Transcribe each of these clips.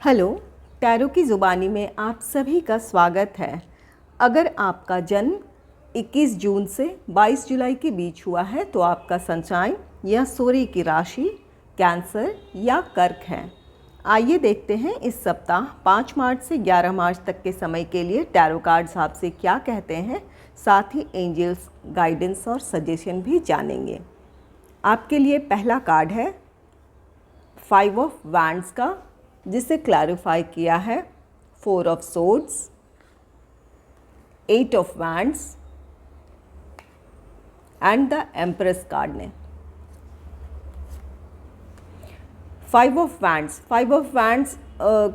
Hello, tarot की ज़ुबानी में आप सभी का स्वागत है। अगर आपका जन्म 21 जून से 22 जुलाई के बीच हुआ है तो आपका सनशाइन या सूर्य की राशि कैंसर या कर्क है। आइए देखते हैं इस सप्ताह 5 मार्च से 11 मार्च तक के समय के लिए टैरो कार्ड्स आपसे क्या कहते हैं। साथ ही एंजल्स गाइडेंस और सजेशन भी जानेंगे। आपके लिए पहला कार्ड है 5 ऑफ वैंड्स का, जिसे क्लैरिफाई किया है 4 of swords, 8 of wands and the empress card ने। 5 ऑफ वैंड्स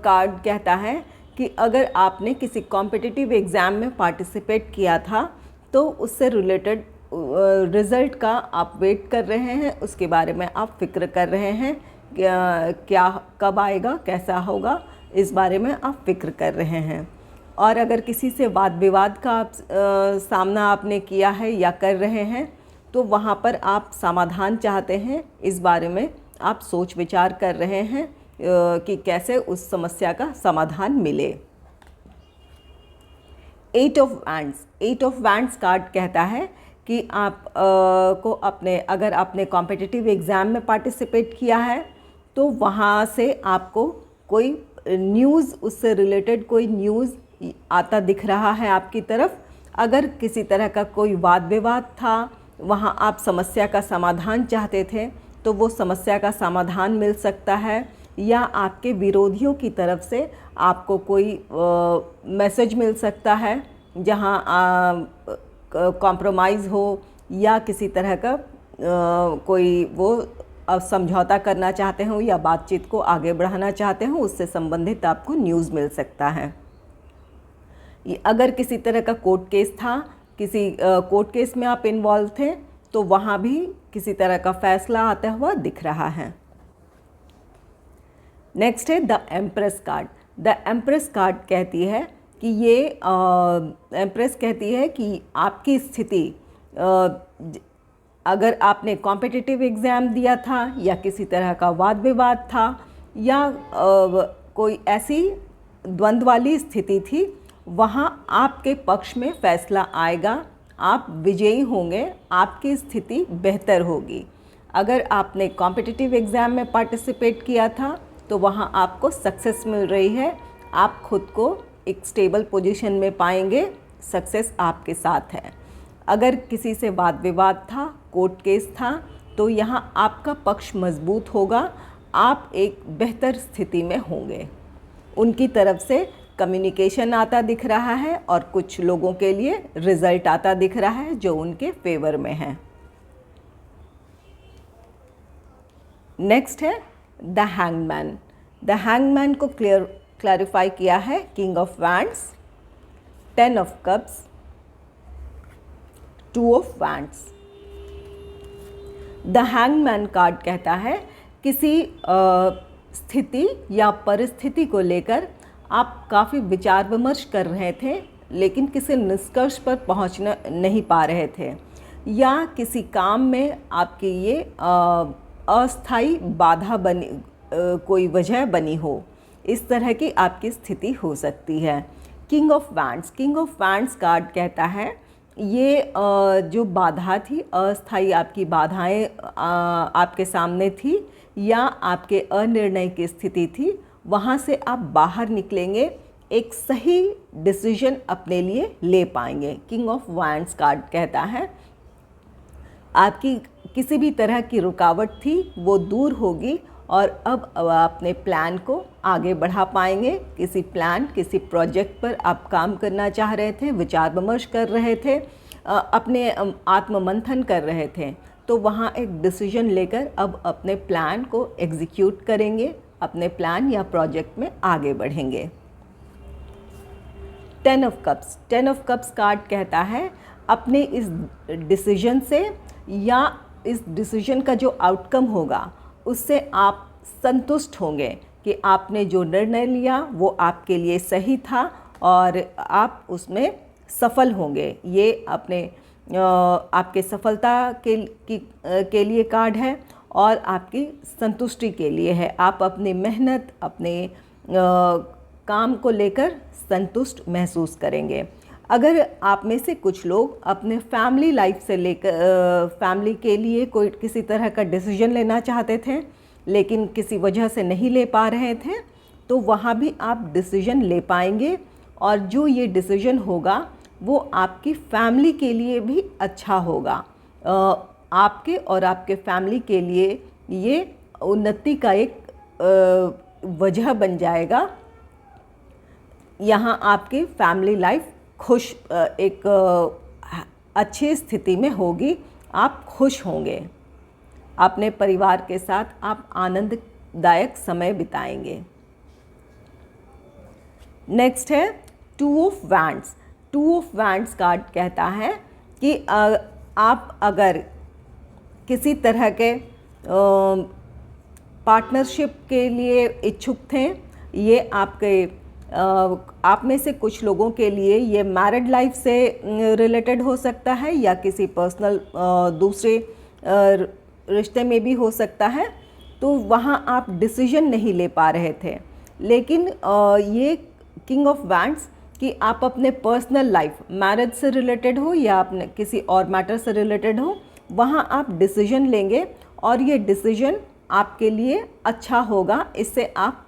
कार्ड कहता है कि अगर आपने किसी कॉम्पिटिटिव एग्ज़ाम में पार्टिसिपेट किया था तो उससे रिलेटेड रिज़ल्ट का आप वेट कर रहे हैं, उसके बारे में आप फिक्र कर रहे हैं, क्या कब आएगा, कैसा होगा, इस बारे में आप फिक्र कर रहे हैं। और अगर किसी से वाद विवाद का सामना आपने किया है या कर रहे हैं तो वहाँ पर आप समाधान चाहते हैं, इस बारे में आप सोच विचार कर रहे हैं कि कैसे उस समस्या का समाधान मिले। 8 ऑफ वैंड्स कार्ड कहता है कि आप को अगर आपने कॉम्पिटिटिव एग्ज़ाम में पार्टिसिपेट किया है तो वहाँ से आपको कोई न्यूज़, उससे रिलेटेड कोई न्यूज़ आता दिख रहा है आपकी तरफ। अगर किसी तरह का कोई वाद विवाद था, वहाँ आप समस्या का समाधान चाहते थे तो वो समस्या का समाधान मिल सकता है, या आपके विरोधियों की तरफ से आपको कोई मैसेज मिल सकता है जहाँ कॉम्प्रोमाइज़ हो या किसी तरह का कोई वो समझौता करना चाहते हो या बातचीत को आगे बढ़ाना चाहते हो, उससे संबंधित आपको न्यूज़ मिल सकता है। अगर किसी तरह का कोर्ट केस था, किसी कोर्ट केस में आप इन्वॉल्व थे तो वहाँ भी किसी तरह का फैसला आता हुआ दिख रहा है। नेक्स्ट है the empress card. The empress card कहती है कि एम्प्रेस कहती है कि आपकी स्थिति, अगर आपने कॉम्पिटिटिव एग्ज़ाम दिया था या किसी तरह का वाद विवाद था या कोई ऐसी द्वंद्व वाली स्थिति थी, वहाँ आपके पक्ष में फैसला आएगा, आप विजयी होंगे, आपकी स्थिति बेहतर होगी। अगर आपने कॉम्पिटिटिव एग्ज़ाम में पार्टिसिपेट किया था तो वहाँ आपको सक्सेस मिल रही है, आप खुद को एक स्टेबल पोजीशन में पाएंगे, सक्सेस आपके साथ है। अगर किसी से वाद विवाद था, कोर्ट केस था, तो यहाँ आपका पक्ष मजबूत होगा, आप एक बेहतर स्थिति में होंगे। उनकी तरफ से कम्युनिकेशन आता दिख रहा है और कुछ लोगों के लिए रिज़ल्ट आता दिख रहा है जो उनके फेवर में है। नेक्स्ट है द हैंगमैन। द हैंगमैन को क्लैरिफाई किया है king of wands, 10 of cups, 2 of wands. The hangman card कहता है किसी स्थिति या परिस्थिति को लेकर आप काफ़ी विचार विमर्श कर रहे थे लेकिन किसी निष्कर्ष पर पहुंचना नहीं पा रहे थे, या किसी काम में आपकी ये अस्थाई बाधा बनी, कोई वजह बनी हो, इस तरह की आपकी स्थिति हो सकती है। किंग ऑफ वैंड्स कार्ड कहता है ये जो बाधा थी, अस्थाई आपकी बाधाएं आपके सामने थी या आपके अनिर्णय की स्थिति थी, वहाँ से आप बाहर निकलेंगे, एक सही डिसीजन अपने लिए ले पाएंगे। किंग ऑफ वैंड्स कार्ड कहता है आपकी किसी भी तरह की रुकावट थी वो दूर होगी और अब अपने प्लान को आगे बढ़ा पाएंगे। किसी प्रोजेक्ट पर आप काम करना चाह रहे थे, विचार विमर्श कर रहे थे, अपने आत्ममंथन कर रहे थे, तो वहाँ एक डिसीजन लेकर अब अपने प्लान को एग्जीक्यूट करेंगे, अपने प्लान या प्रोजेक्ट में आगे बढ़ेंगे। 10 ऑफ कप्स कार्ड कहता है अपने इस डिसीजन से या इस डिसीजन का जो आउटकम होगा उससे आप संतुष्ट होंगे कि आपने जो निर्णय लिया वो आपके लिए सही था और आप उसमें सफल होंगे। ये आपके सफलता के लिए कार्ड है और आपकी संतुष्टि के लिए है। आप अपनी मेहनत, अपने काम को लेकर संतुष्ट महसूस करेंगे। अगर आप में से कुछ लोग अपने फैमिली लाइफ से लेकर फैमिली के लिए कोई किसी तरह का डिसीजन लेना चाहते थे लेकिन किसी वजह से नहीं ले पा रहे थे, तो वहाँ भी आप डिसीजन ले पाएंगे और जो ये डिसीजन होगा वो आपकी फैमिली के लिए भी अच्छा होगा। आपके और आपके फैमिली के लिए ये उन्नति का एक वजह बन जाएगा। यहाँ आपकी फैमिली लाइफ खुश एक अच्छी स्थिति में होगी, आप खुश होंगे, अपने परिवार के साथ आप आनंददायक समय बिताएंगे। नेक्स्ट है two of wands. Two of wands card कहता है कि आप अगर किसी तरह के पार्टनरशिप के लिए इच्छुक थे, ये आप में से कुछ लोगों के लिए ये मैरिड लाइफ से रिलेटेड हो सकता है या किसी पर्सनल दूसरे रिश्ते में भी हो सकता है। तो वहाँ आप डिसीजन नहीं ले पा रहे थे, लेकिन ये किंग ऑफ वैंड्स कि आप अपने पर्सनल लाइफ मैरिज से रिलेटेड हो या अपने किसी और मैटर से रिलेटेड हो, वहाँ आप डिसीजन लेंगे और ये डिसीजन आपके लिए अच्छा होगा। इससे आप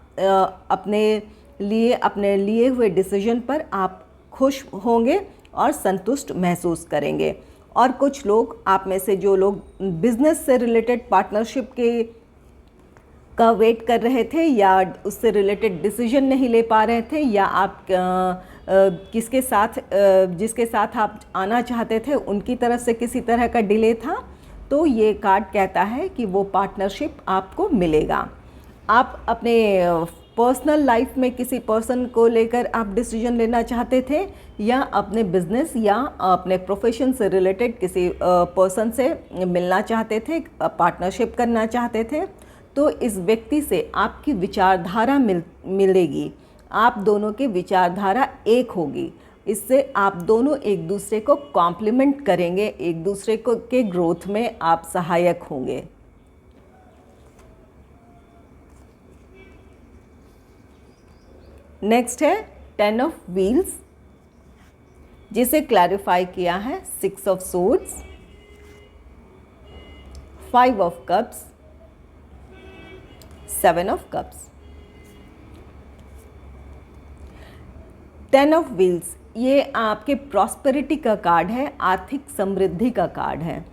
अपने लिए हुए डिसीजन पर आप खुश होंगे और संतुष्ट महसूस करेंगे। और कुछ लोग आप में से जो लोग बिजनेस से रिलेटेड पार्टनरशिप का वेट कर रहे थे या उससे रिलेटेड डिसीजन नहीं ले पा रहे थे या आप जिसके साथ आप आना चाहते थे उनकी तरफ से किसी तरह का डिले था, तो ये कार्ड कहता है कि वो पार्टनरशिप आपको मिलेगा। आप अपने पर्सनल लाइफ में किसी पर्सन को लेकर आप डिसीजन लेना चाहते थे या अपने बिजनेस या अपने प्रोफेशन से रिलेटेड किसी पर्सन से मिलना चाहते थे, पार्टनरशिप करना चाहते थे, तो इस व्यक्ति से आपकी विचारधारा मिलेगी। आप दोनों की विचारधारा एक होगी। इससे आप दोनों एक दूसरे को कॉम्प्लीमेंट करेंगे, एक दूसरे को के ग्रोथ में आप सहायक होंगे। नेक्स्ट है 10 ऑफ व्हील्स, जिसे क्लैरिफाई किया है 6 of swords, 5 of cups, 7 of cups. 10 of wheels ये आपके प्रॉस्पेरिटी का कार्ड है, आर्थिक समृद्धि का कार्ड है।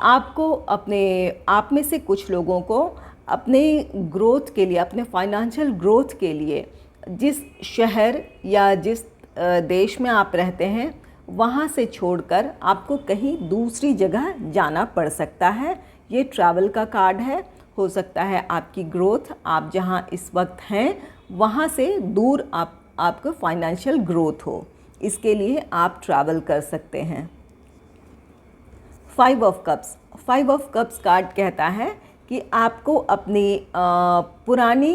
आप में से कुछ लोगों को अपने ग्रोथ के लिए, अपने फाइनेंशियल ग्रोथ के लिए जिस शहर या जिस देश में आप रहते हैं वहाँ से छोड़कर आपको कहीं दूसरी जगह जाना पड़ सकता है। ये ट्रैवल का कार्ड है। हो सकता है आपकी ग्रोथ, आप जहाँ इस वक्त हैं वहाँ से दूर आपको फाइनेंशियल ग्रोथ हो, इसके लिए आप ट्रैवल कर सकते हैं। 5 of cups. 5 of cups card कहता है कि आपको अपनी पुरानी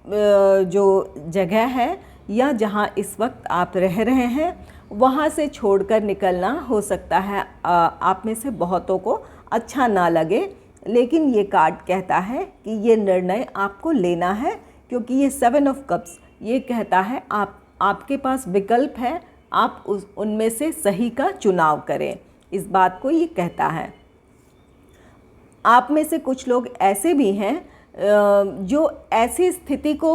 जो जगह है या जहाँ इस वक्त आप रह रहे हैं वहाँ से छोड़कर निकलना हो सकता है आप में से बहुतों को अच्छा ना लगे, लेकिन ये कार्ड कहता है कि ये निर्णय आपको लेना है, क्योंकि ये 7 ऑफ कप्स ये कहता है आपके पास विकल्प है, आप उनमें से सही का चुनाव करें। इस बात को ये कहता है। आप में से कुछ लोग ऐसे भी हैं जो ऐसी स्थिति को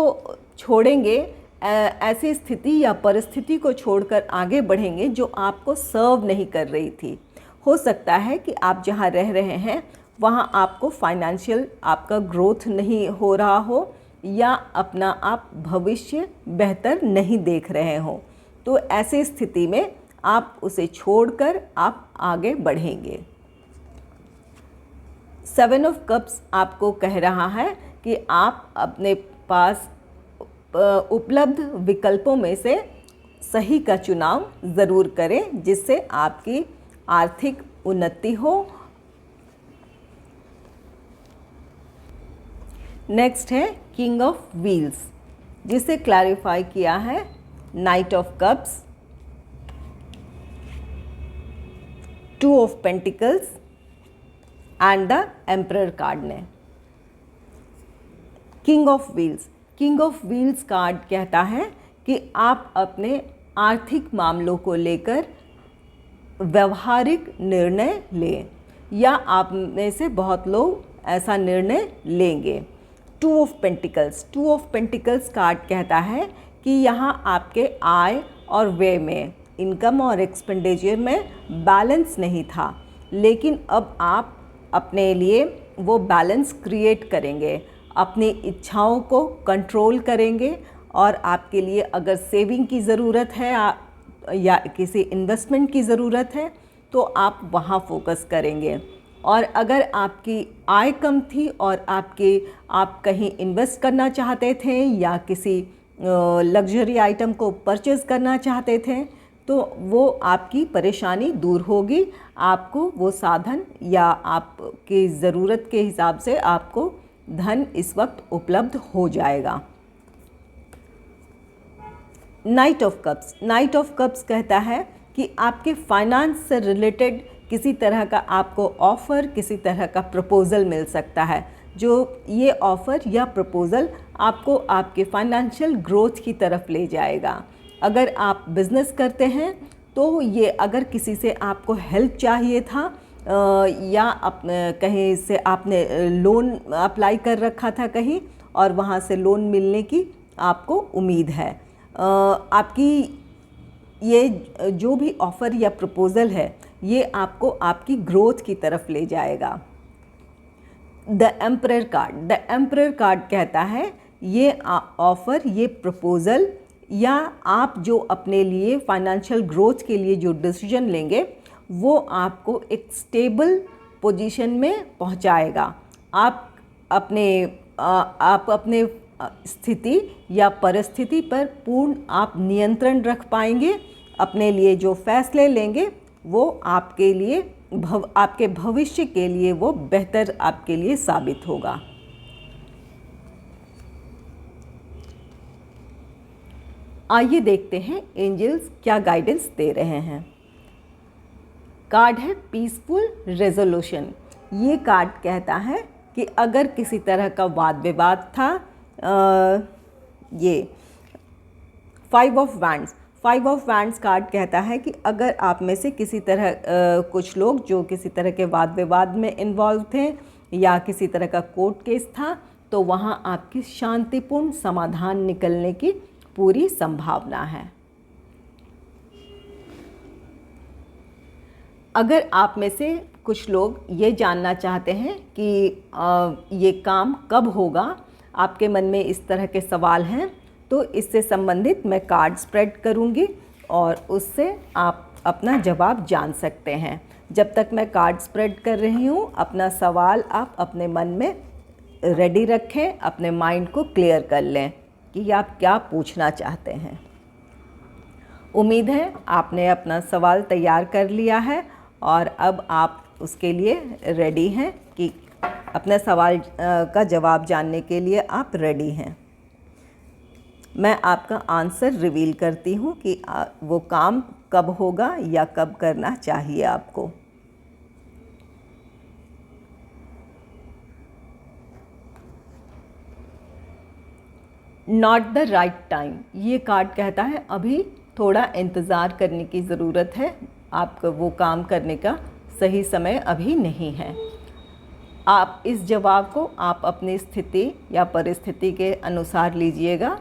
छोड़ेंगे, ऐसी स्थिति या परिस्थिति को छोड़कर आगे बढ़ेंगे जो आपको सर्व नहीं कर रही थी। हो सकता है कि आप जहाँ रह रहे हैं वहाँ आपको फाइनेंशियल आपका ग्रोथ नहीं हो रहा हो या अपना आप भविष्य बेहतर नहीं देख रहे हो, तो ऐसी स्थिति में आप उसे छोड़कर आप आगे बढ़ेंगे। 7 ऑफ कप्स आपको कह रहा है कि आप अपने पास उपलब्ध विकल्पों में से सही का चुनाव ज़रूर करें, जिससे आपकी आर्थिक उन्नति हो। नेक्स्ट है किंग ऑफ व्हील्स, जिसे क्लैरिफाई किया है knight of cups, 2 of pentacles and the emperor card ने। King of wheels king of wheels card कहता है कि आप अपने आर्थिक मामलों को लेकर व्यवहारिक निर्णय लें, या आप में से बहुत लोग ऐसा निर्णय लेंगे। टू ऑफ पेंटिकल्स कार्ड कहता है कि यहाँ आपके आय और व्यय में, इनकम और एक्सपेंडिचर में बैलेंस नहीं था, लेकिन अब आप अपने लिए वो बैलेंस क्रिएट करेंगे, अपनी इच्छाओं को कंट्रोल करेंगे, और आपके लिए अगर सेविंग की ज़रूरत है या किसी इन्वेस्टमेंट की ज़रूरत है तो आप वहाँ फोकस करेंगे। और अगर आपकी आय कम थी और आप कहीं इन्वेस्ट करना चाहते थे या किसी लग्जरी आइटम को परचेज़ करना चाहते थे तो वो आपकी परेशानी दूर होगी। आपको वो साधन या आपकी ज़रूरत के हिसाब से आपको धन इस वक्त उपलब्ध हो जाएगा। नाइट ऑफ कप्स कहता है कि आपके फाइनेंस से रिलेटेड किसी तरह का आपको ऑफ़र, किसी तरह का प्रपोज़ल मिल सकता है, जो ये ऑफ़र या प्रपोज़ल आपको आपके फाइनेंशियल ग्रोथ की तरफ ले जाएगा। अगर आप बिज़नेस करते हैं तो ये, अगर किसी से आपको हेल्प चाहिए था या कहीं से आपने लोन अप्लाई कर रखा था कहीं और वहाँ से लोन मिलने की आपको उम्मीद है, आपकी ये जो भी ऑफ़र या प्रपोज़ल है ये आपको आपकी ग्रोथ की तरफ ले जाएगा। द एम्परर कार्ड कहता है ये ऑफ़र, ये प्रपोज़ल या आप जो अपने लिए फाइनेंशियल ग्रोथ के लिए जो डिसीजन लेंगे वो आपको एक स्टेबल पोजीशन में पहुंचाएगा। आप अपने स्थिति या परिस्थिति पर पूर्ण आप नियंत्रण रख पाएंगे। अपने लिए जो फैसले लेंगे वो आपके लिए आपके भविष्य के लिए वो बेहतर आपके लिए साबित होगा। आइए देखते हैं एंजल्स क्या गाइडेंस दे रहे हैं। कार्ड है पीसफुल रेजोल्यूशन। ये कार्ड कहता है कि अगर किसी तरह का वाद विवाद था, ये फाइव ऑफ वैंड्स कार्ड कहता है कि अगर आप में से किसी तरह कुछ लोग जो किसी तरह के वाद विवाद में इन्वॉल्व थे या किसी तरह का कोर्ट केस था तो वहाँ आपकी शांतिपूर्ण समाधान निकलने की पूरी संभावना है। अगर आप में से कुछ लोग ये जानना चाहते हैं कि ये काम कब होगा, आपके मन में इस तरह के सवाल हैं, तो इससे संबंधित मैं कार्ड स्प्रेड करूंगी और उससे आप अपना जवाब जान सकते हैं। जब तक मैं कार्ड स्प्रेड कर रही हूँ, अपना सवाल आप अपने मन में रेडी रखें, अपने माइंड को क्लियर कर लें कि आप क्या पूछना चाहते हैं। उम्मीद है आपने अपना सवाल तैयार कर लिया है और अब आप उसके लिए रेडी हैं कि अपने सवाल का जवाब जानने के लिए आप रेडी हैं। मैं आपका आंसर रिवील करती हूँ कि वो काम कब होगा या कब करना चाहिए आपको। Not the right time. ये कार्ड कहता है अभी थोड़ा इंतज़ार करने की ज़रूरत है, आपको वो काम करने का सही समय अभी नहीं है। आप इस जवाब को आप अपनी स्थिति या परिस्थिति के अनुसार लीजिएगा।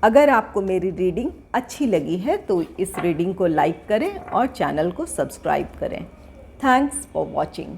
अगर आपको मेरी रीडिंग अच्छी लगी है तो इस रीडिंग को लाइक करें और चैनल को सब्सक्राइब करें। Thanks for watching.